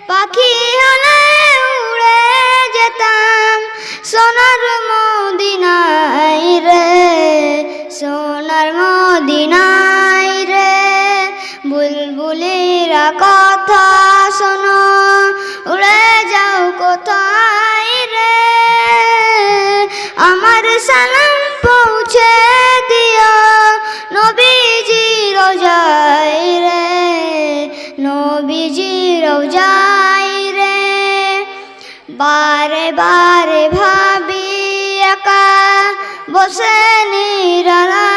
পাখি হলে উড়ে যেতাম সোনার মদিনায় রে, সোনার মদিনায় রে। বুলবুলিরা কথা শোনো, উড়ে যাও কোথায় রে, আমার সালাম পৌঁছে দিও নবীজি রোজায় রে, নবীজি রোজায় রে। বারে বারে ভাবি একা বসে নিরালা